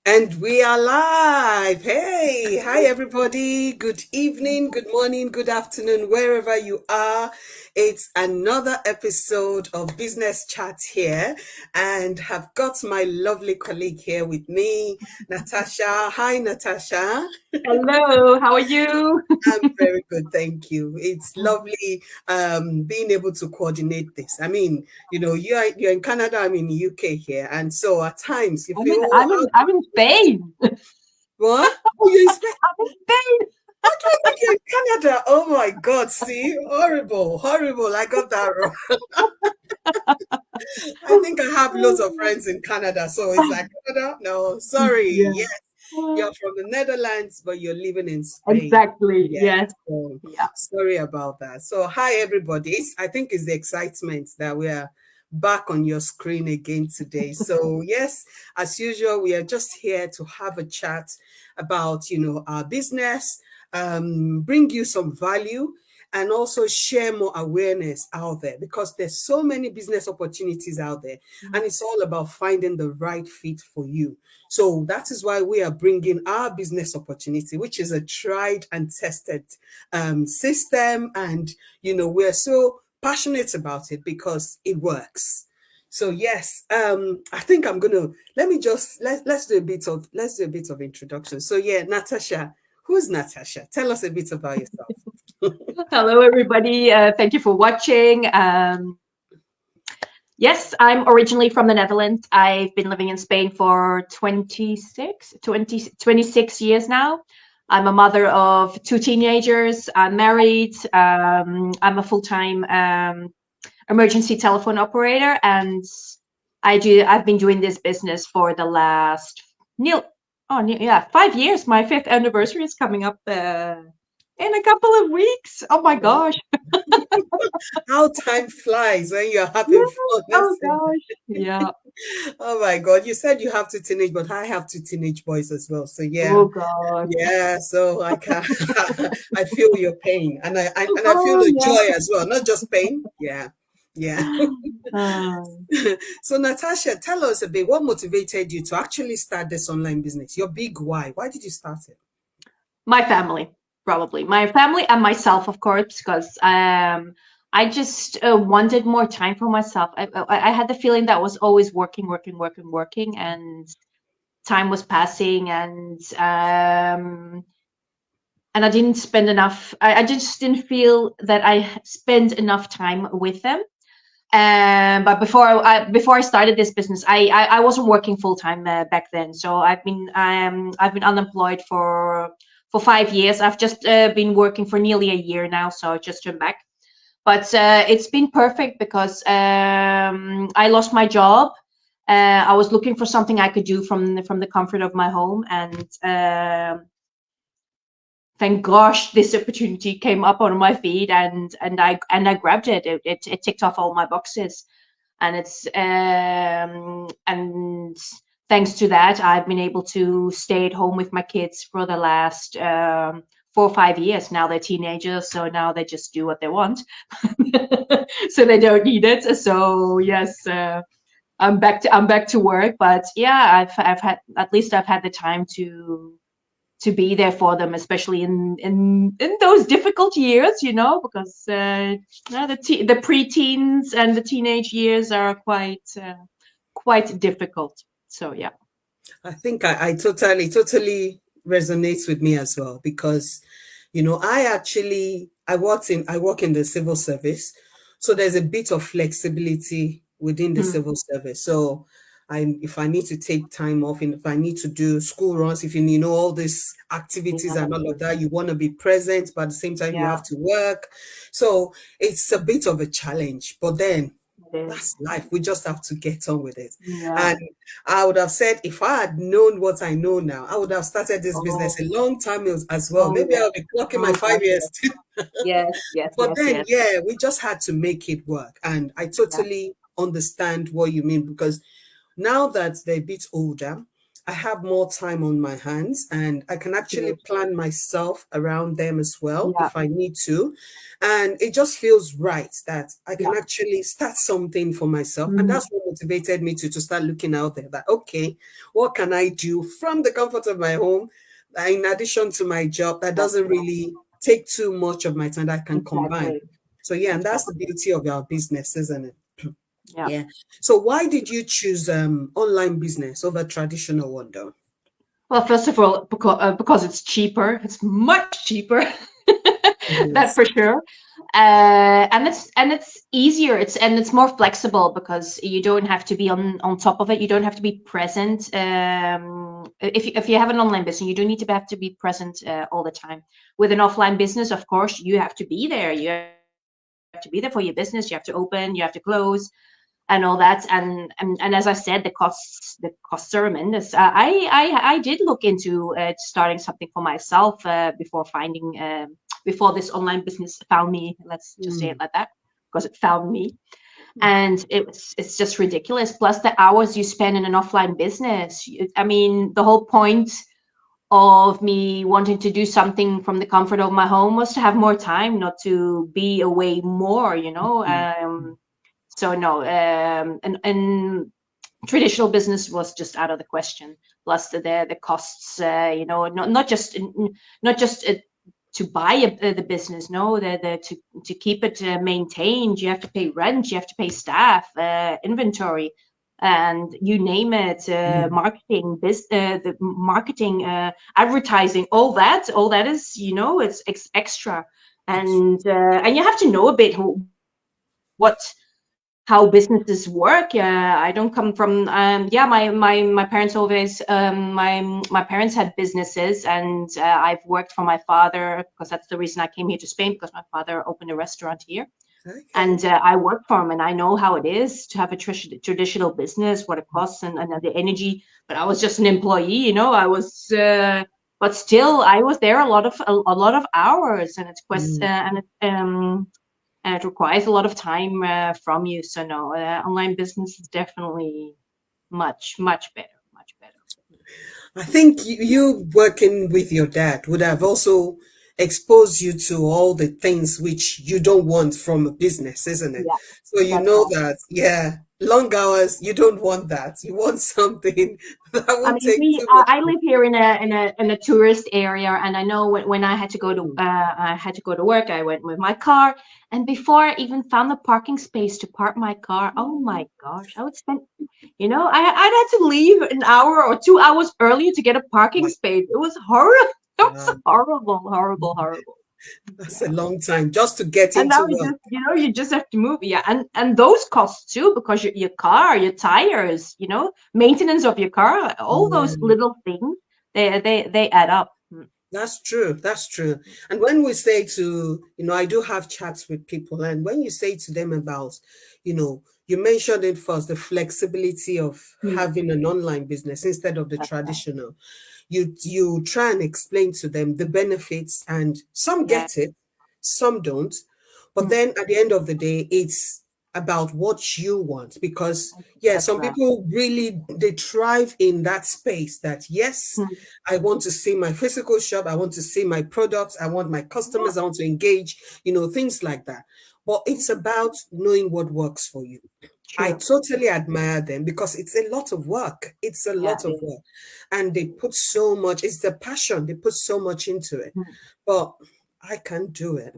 And we are live. Hey, hi everybody. Good evening, good morning, good afternoon, wherever you are. It's another episode of Business Chat here, and have got my lovely colleague here with me, Natasha. Hi, Natasha. Hello, how are you? I'm very good, thank you. It's lovely being able to coordinate this. I mean, you're in Canada, I'm in the UK here, and so at times you I'm in feel, oh, I'm how in do I'm we in do this? Spain. What? Oh, you're in Spain. I'm in Spain. Why do I think you're in Canada? Oh my God, see? Horrible, horrible. I got that wrong. I think I have loads of friends in Canada. So it's like, Canada? No, sorry. Yeah. Yes, you're from the Netherlands, but you're living in Spain. Exactly. Yeah, Yes. so Yeah. sorry about that. So, hi, everybody. I think it's the excitement that we are back on your screen again today. So, yes, as usual, we are just here to have a chat about, our business, bring you some value and also share more awareness out there because there's so many business opportunities out there and it's all about finding the right fit for you. So that is why we are bringing our business opportunity, which is a tried and tested system. And, we're so passionate about it because it works. So yes, I think I'm gonna let me just let's do a bit of introduction. So yeah, Natasha, who's Natasha? Tell us a bit about yourself. Hello, everybody. Thank you for watching. Yes, I'm originally from the Netherlands. I've been living in Spain for 26 years now. I'm a mother of two teenagers. I'm married. I'm a full-time emergency telephone operator, and I've been doing this business for the last near, 5 years. My fifth anniversary is coming up in a couple of weeks. Oh my gosh. How time flies when you're having Yes. fun. Oh gosh. Yeah. Oh my God. You said you have two teenage, but I have two teenage boys as well. So yeah. Oh gosh. Yeah. So I can I feel your pain and I feel Oh the yeah. joy as well. Not just pain. Yeah. Yeah. Um, So Natasha, tell us a bit what motivated you to actually start this online business? Your big why. Why did you start it? my family, probably my family and myself, of course, because I just wanted more time for myself. I had the feeling that I was always working, working, working, working, and time was passing, and I didn't spend enough. I just didn't feel that I spent enough time with them. But before I started this business, I wasn't working full time back then. So I've been unemployed for 5 years. I've just been working for nearly a year now, so I just turned back. But it's been perfect because I lost my job. I was looking for something I could do from the comfort of my home, and thank gosh this opportunity came up on my feed, and I grabbed it. It ticked off all my boxes, and it's and thanks to that I've been able to stay at home with my kids for the last 4 or 5 years. Now they're teenagers, so now they just do what they want. So they don't need it. So yes, I'm back to work, but yeah, I've had, at least I've had the time to be there for them, especially in those difficult years, because the preteens and the teenage years are quite difficult. So yeah. I think I totally resonates with me as well because, I work in the civil service, so there's a bit of flexibility within the Mm, civil service. So if I need to take time off, and if I need to do school runs, if all these activities yeah, and all of that, you want to be present, but at the same time you yeah, have to work. So it's a bit of a challenge, but then it is. that's life. We just have to get on with it. Yeah. And I would have said, if I had known what I know now, I would have started this business Oh, a long time as well. oh Maybe yeah. I'll be clocking my Oh five gosh, years yes. Yes, yes, but yes, then, yes. yeah, we just had to make it work. And I Yeah. totally understand what you mean because now that they're a bit older, I have more time on my hands and I can actually True. plan myself around them as well Yeah. if I need to. And it just feels right that I Yeah. can actually start something for myself. And Mhm. that's what motivated me to start looking out there that, okay, what can I do from the comfort of my home, in addition to my job, that That's doesn't right. really take too much of my time that I can combine. Exactly. So, yeah, and that's the Exactly. beauty of our business, isn't it? Yeah. Yeah. So why did you choose online business over traditional one though? Well, first of all, because it's cheaper. It's much cheaper. That Yes. for sure. And it's easier. It's more flexible because you don't have to be on top of it. You don't have to be present. If you have an online business, you don't need to have to be present all the time. With an offline business, of course, you have to be there. You have to be there for your business. You have to open. You have to close. And all that, and as I said, the costs are tremendous. I did look into starting something for myself before this online business found me. Let's just say it Mm. like that, because it found me, and it's just ridiculous. Plus the hours you spend in an offline business. I mean, the whole point of me wanting to do something from the comfort of my home was to have more time, not to be away more. Mm. So no, and traditional business was just out of the question. Plus the costs, not just to buy the business. No, to keep it maintained, you have to pay rent, you have to pay staff, inventory, and you name it, Mm. the marketing, advertising, all that is, it's extra. And you have to know a bit what how businesses work. I don't come from my parents always my parents had businesses, and I've worked for my father, because that's the reason I came here to Spain, because my father opened a restaurant here. Okay. And I work for him, and I know how it is to have a traditional business, what it costs, and the energy. But I was just an employee, but still I was there a lot of hours, and Mm. it requires a lot of time from you. So no, online business is definitely much, much better, much better. I think you working with your dad would have also exposed you to all the things which you don't want from a business, isn't it? Yeah, So you that's know right. that, yeah, long hours, you don't want that. You want something that I won't mean, take too much. I live here in a tourist area, and I know when I had to go to work, I went with my car, and before I even found the parking space to park my car, oh my gosh, I would spend, I'd had to leave an hour or 2 hours earlier to get a parking Wow. space. It was horrible. It was Wow. horrible, horrible, horrible. That's a Yeah. long time just to get And now into you work. just, you just have to move. Yeah. And those costs too, because your car, your tires, maintenance of your car, all those Yeah. little things, they add up. Mm. That's true. That's true. And when we say to, I do have chats with people, and when you say to them about, you mentioned it first, the flexibility of Mm. having an online business instead of the That's right. traditional, you try and explain to them the benefits, and some Yeah. get it, some don't. But Mm. then at the end of the day, it's about what you want, because yeah, That's some right. people really they thrive in that space that yes, Mm. I want to see my physical shop, I want to see my products, I want my Yeah. customers, I want to engage, things like that. But it's about knowing what works for you. I True. totally admire them because it's a lot of work. It's a Yeah, lot it of is. work. And they put so much, it's the passion, they put so much into it. Mm. But I can't do it.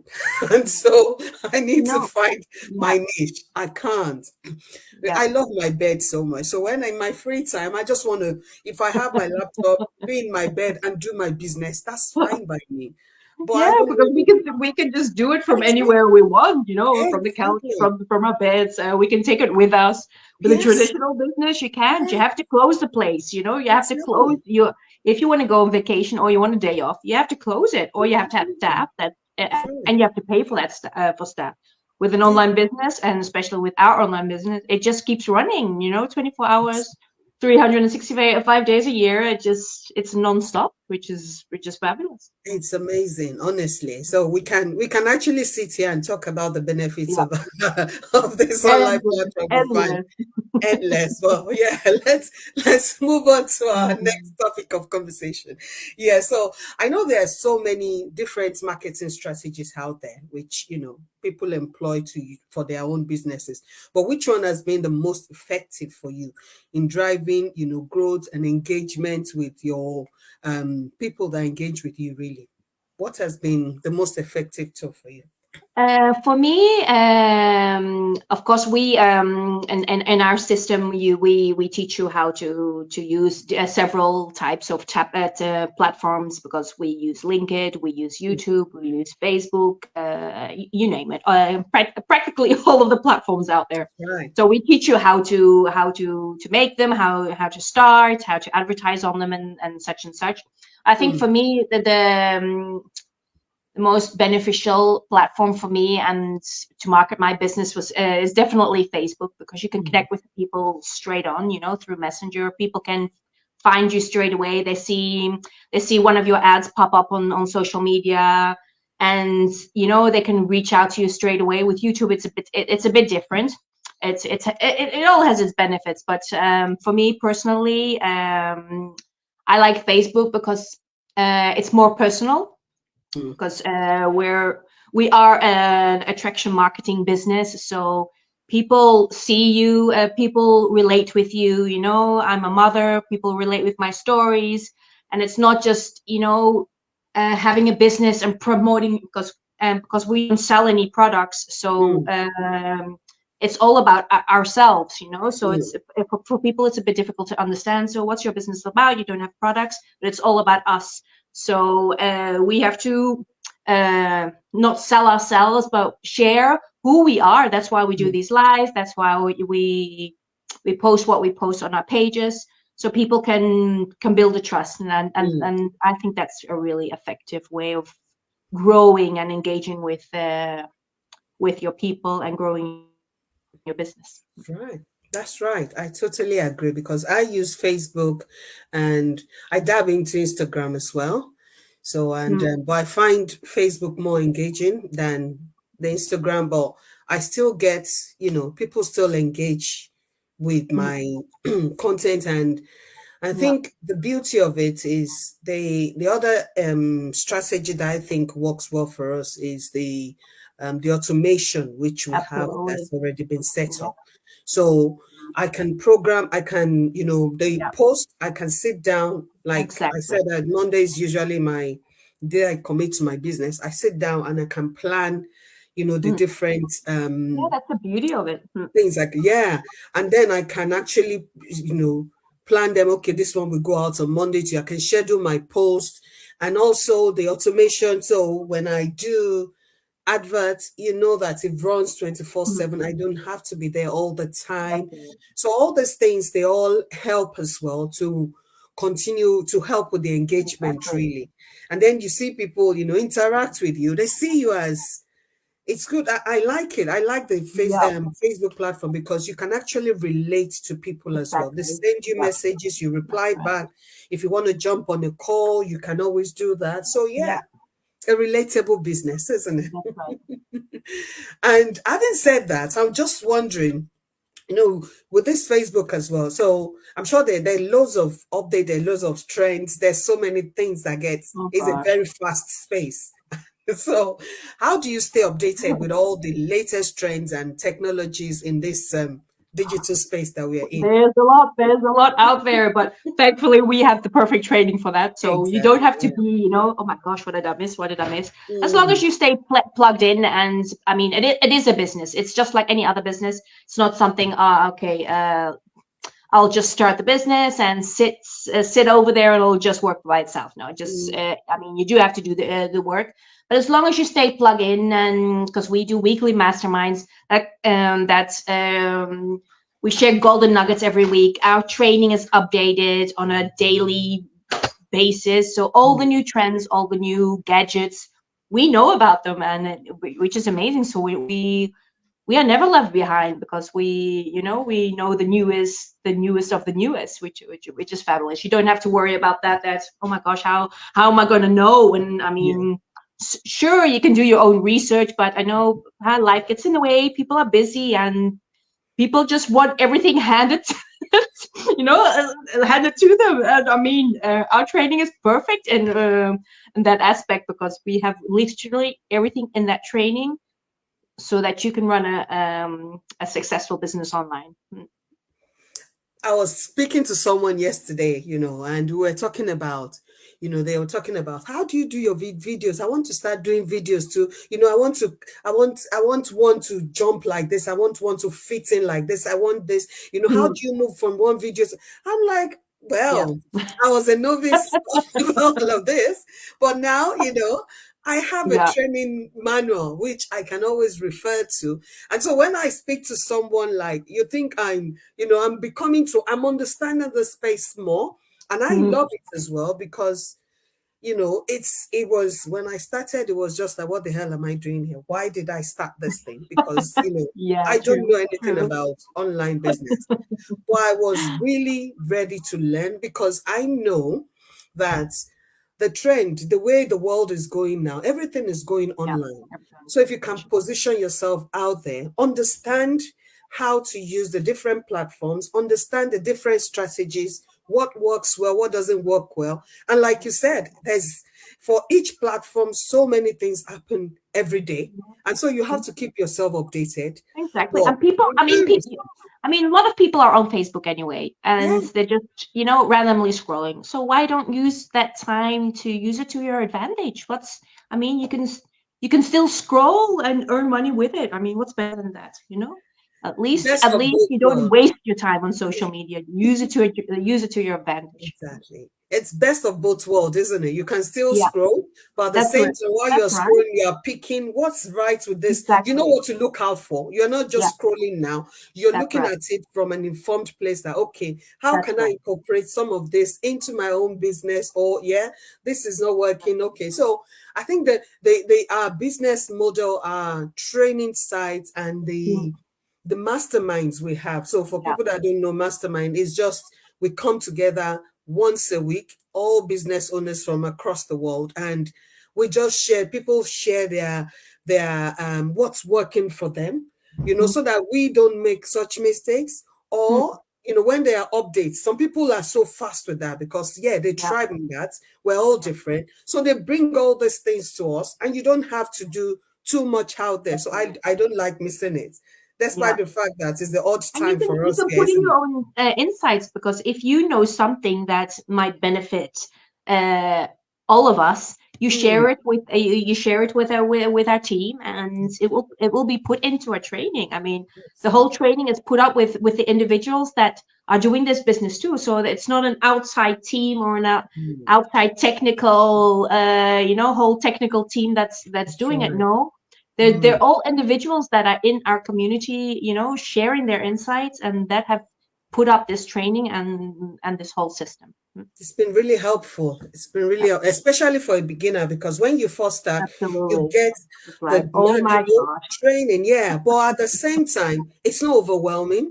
And Mm. so I need to No. find Yeah. my niche. I can't. Yeah. I love my bed so much. So when in my free time, I just want to, if I have my laptop, be in my bed and do my business, that's fine by me. But I Yeah, don't because we know. can we can just do it from anywhere Exactly. we want, from the couch, Exactly. from our beds. We can take it with us. With a Yes. traditional business, you can't. You Yeah, have to close the place. You have to close exactly. your. If you want to go on vacation or you want a day off, you have to close it, or you have to have Yeah. staff True. and you have to pay for that for staff. With an Yeah. online business, and especially with our online business, it just keeps running. 24 hours. 365 days a year. It's non-stop, which is fabulous. It's amazing, honestly. So we can actually sit here and talk about the benefits Yeah, of of this online endless, platform we find endless. endless. Well, yeah, let's move on to our next Mhm. topic of conversation. Yeah, so I know there are so many different marketing strategies out there, which people employ for their own businesses. But which one has been the most effective for you in driving, growth and engagement with your people that engage with you? Really, what has been the most effective tool for you? For me, of course, we in our system, we teach you how to use several types of platforms, because we use LinkedIn, we use YouTube, we use Facebook, you name it, practically all of the platforms out there. Right. So we teach you how to make them, how to start, how to advertise on them, and such and such. I think for Mm, me, the most beneficial platform for me and to market my business is definitely Facebook, because you can mm, connect with people straight on, through Messenger. People can find you straight away. They see one of your ads pop up on social media, and they can reach out to you straight away. With YouTube, it's a bit different. It all has its benefits, but for me personally, I like Facebook because it's more personal, mm, because we are an attraction marketing business. So people see you, people relate with you. I'm a mother, people relate with my stories. And it's not just having a business and promoting, because we don't sell any products. So mm, it's all about ourselves. So mm. for people, it's a bit difficult to understand. So what's your business about? You don't have products, but it's all about us. So we have to not sell ourselves, but share who we are. That's why we do Mm. these live. That's why we post what we post on our pages, so people can build a trust. And I think that's a really effective way of growing and engaging with your people and growing your business. Right. That's right. I totally agree because I use Facebook and I dab into Instagram as well. So, and Mm, but I find Facebook more engaging than the Instagram, but I still get, people still engage with mm, my content. And I yeah, think the beauty of it is the other strategy that I think works well for us is the automation which we have absolutely. that's already been set Yeah, up. So I can program, I can, the yeah, post, I can sit down, like I exactly. said, that Monday is usually my day I commit to my business. I sit down and I can plan, the Mm. different Yeah, that's the beauty of it. Mm. things like, yeah. And then I can actually, plan them. Okay, this one will go out on Monday too. I can schedule my post and also the automation. So when I do adverts, that it runs Mm. 24/7. I don't have to be there all the time. Absolutely. So all these things, they all help as well to continue to help with the engagement, Exactly. really. And then you see people, interact with you. They see you as it's good. I like it. I like the Yeah, Facebook platform because you can actually relate to people as well. They exactly. send you Yeah, messages, you that's reply right. back. If you want to jump on a call, you can always do that. So Yeah, yeah, a relatable business, isn't that's right. it? And having said that, I'm just wondering, with this Facebook as well. So I'm sure there are loads of updates, there are loads of trends. There's so many things that Oh is a gosh. very fast space. So, how do you stay updated with all the latest trends and technologies in this digital space that we are in? There's a lot out there, but thankfully we have the perfect training for that. So you don't Exactly. have to Yeah. be, oh my gosh, what did I miss? What did I miss? As long as Mm, you stay plugged in, and I mean, it is a business. It's just like any other business. It's not something, okay, I'll just start the business and sit over there and it'll just work by itself. No, just mm, I mean, you do have to do the work, but as long as you stay plugged in, and because we do weekly masterminds, we share golden nuggets every week. Our training is updated on a daily basis, so all the mm. new trends, all the new gadgets, we know about them, and which is amazing. So we are never left behind because we know the newest of the newest, which is fabulous. You don't have to worry about that. That's, oh my gosh, how am I going to know? And I Yeah. mean, sure, you can do your own research, but I know how life gets in the way. People are busy, and people just want everything handed handed to them. And I mean, our training is perfect in that aspect, because we have literally everything in that training so that you can run a successful business online. I was speaking to someone yesterday, and we were talking about, they were talking about how do you do your videos? I want to start doing videos too. I want one to jump like this. I want one to fit in like this. I want this. How do Mm. you move from one video to? I'm like, Yeah. well, I was a novice of all of this, but now, I have a Yeah. training manual which I can always refer to. And so when I speak to someone, like, you think I'm understanding the space more. And I Mhm. love it as well because, it was when I started, it was just like, what the hell am I doing here? Why did I start this thing? Because, Yeah, I don't know true, anything true. about online business. But I was really ready to learn because I know that the trend, the way the world is going now, everything is going Yeah, online. everything is So if going you can digital. position yourself out there, understand how to use the different platforms, understand the different strategies, what works well, what doesn't work well. And like you said, there's for each platform, so many things happen every day. And so you have Mhm. to keep yourself updated. Exactly. But And people, remind yourself, I mean, a lot of people are on Facebook anyway, yeah, and they're just, randomly scrolling. So why don't use that time to use it to your advantage? I mean, you can still scroll and earn money with it. I mean, what's better than that, best At of least both you don't worlds. waste your time on social media. Use it to your advantage. Exactly. It's best of both worlds, isn't it? You can still Yeah, scroll, but at the that's same right. time, while you're That's right. scrolling, you're picking what's right with this. You know Exactly. what to look out for. You're not Yeah, just scrolling now. You're that's looking right. at it from an informed place that, okay, how That's can I right. incorporate some of this into my own business? Or, yeah, this is not working. Okay. So I think that the business model, training sites, and Mm. the masterminds we have. So for Yeah. people that don't know, mastermind is just we come together once a week, all business owners from across the world, and we just share. People share their what's working for them, Mm. so that we don't make such mistakes. Mm. Or when there are updates, some people are so fast with that because yeah, they Yeah. tried in that. We're all Yeah. different, so they bring all these things to us, and you don't have to do too much out there. That's So I right. I don't like missing it, Yeah. despite the fact that it's the odd And you time can for you us can here, put in isn't your it? own insights, because if you know something that might benefit uh, all of us, you Mm, share it with our team, and it will be put into a training. I mean, the whole absolutely. training is put up with the individuals that are doing this business too. So that it's not an outside team or an Mm, outside technical, whole technical team that's that's doing it. right. No, they're Mm. all individuals that are in our community, sharing their insights, and that have put up this training and this whole system. It's been really helpful. It's been Yeah, really, especially for a beginner, because when you first start, you absolutely. get That's the right. Oh my gosh. training, yeah. But at the same time, it's not overwhelming.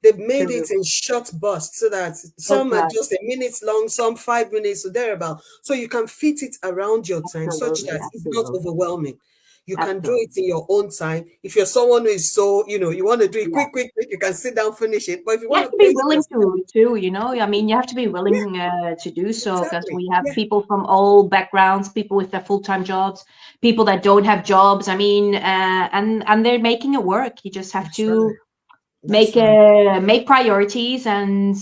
They've made True. it in short bursts so that That's some are right. just a minute long, some 5 minutes or thereabout. So you can fit it around your time such Absolutely. that it's not Absolutely. overwhelming. You can do it Absolutely. in your own time. If you're someone who is so, you want to do it Yeah. quick, quick, quick, you can sit down, finish it. But if you You want have to to be pace willing yourself, I mean, you have to be yeah, willing to do so, because exactly. we have Yeah, people from all backgrounds, people with their full-time jobs, people that don't have jobs. I mean, and they're making it work. You just have that's right. to That's make right. make priorities and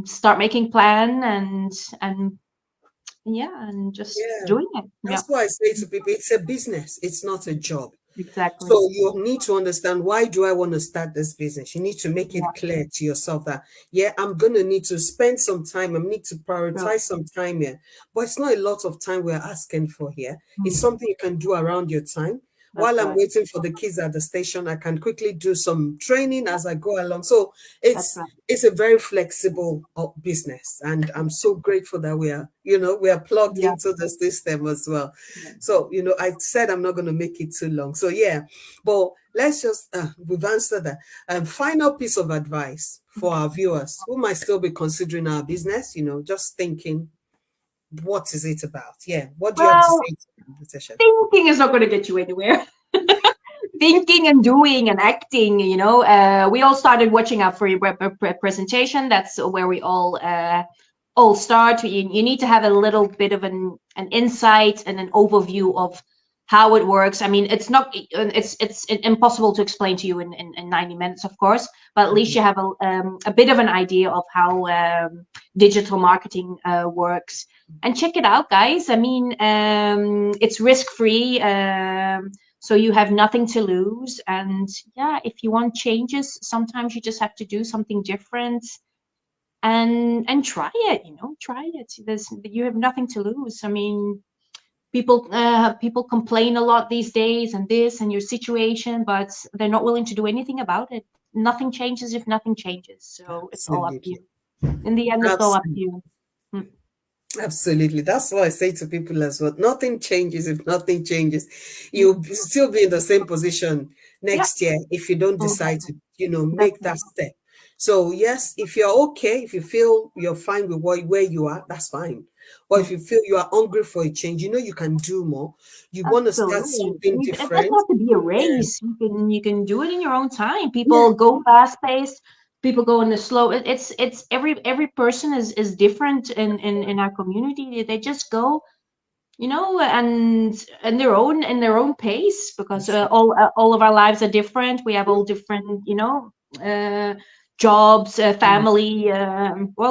start making plan and yeah, and just Yeah. doing it. Yeah, That's why I say to people, it's a business, it's not a job. exactly. So you need to understand, why do I want to start this business? You need to make Yeah, it clear to yourself that, yeah, I'm going to need to spend some time. I need to true. prioritize some time here. But it's not a lot of time we're asking for here. It's Mm, something you can do around your time. While that's I'm right. waiting for the kids at the station, I can quickly do some training Yeah, as I go along. So that's it's right. it's a very flexible business, and I'm so grateful that we are plugged Yeah, into the system as well. yeah. So I said I'm not going to make it too long. So yeah, but let's just, we've answered that. Final piece of advice for our viewers who might still be considering our business, just thinking, what is it about? Yeah. What do you have to Well, say to them, Natasha? thinking is not going to get you anywhere. Thinking and doing and acting, we all started watching our free presentation. That's where we all start. You need to have a little bit of an insight and an overview of how it works. I mean, it's impossible to explain to you in 90 minutes, of course, but at least you have a bit of an idea of how digital marketing works. And check it out, guys. I mean, it's risk free. So you have nothing to lose. And yeah, if you want changes, sometimes you just have to do something different and try it, try it. You have nothing to lose. I mean, people complain a lot these days and this and your situation, but they're not willing to do anything about it. Nothing changes if nothing changes. So it's all up to Absolutely. you. In the end, it's all up to Absolutely. you. Hmm. Absolutely. That's what I say to people as well. Nothing changes if nothing changes. You'll still be in the same position Yeah, next year if you don't decide exactly. to, make that Definitely. step. So yes, if you're okay, if you feel you're fine with where you are, that's fine. Or if Hmm. you feel you are hungry for a change, you can do more. You want to start Absolutely. something It doesn't different. have to be a Yeah. race. You can do it in your own time. Yeah. People go fast paced. People go in the slow. It's every person is different in our community. They just go, and in their own pace because That's all of our lives are different. We have all different, uh, jobs, right. family,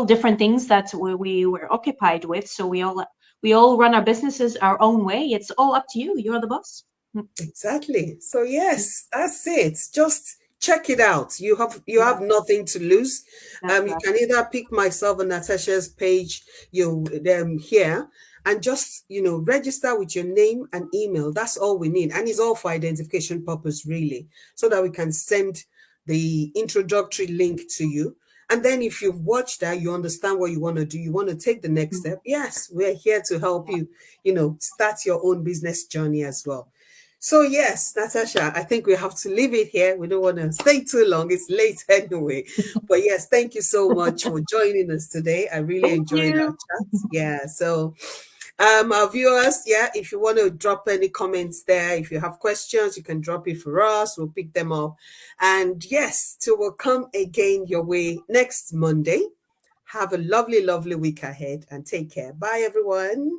different things that we were occupied with. So we all run our businesses our own way. It's all up to you. You're the boss. Mm, Exactly. So mm. yes, that's it. Just check it out. You have Yeah, nothing to lose. that's You right. can either pick myself and Natasha's page, them here, and just register with your name and email. That's all we need, and it's all for identification purpose, really, so that we can send the introductory link to you. And then if you've watched that, you understand what you want to do, you want to take the next Mm, step. Yes, we're here to help yeah. you, start your own business journey as well. So yes, Natasha, I think we have to leave it here. We don't want to stay too long. It's late anyway. But yes, thank you so much for joining us today. I really Thank enjoyed our you. chat. Yeah. So our viewers, yeah, if you want to drop any comments there, if you have questions, you can drop it for us. We'll pick them up. And yes, so we'll come again your way next Monday. Have a lovely, lovely week ahead and take care. Bye everyone.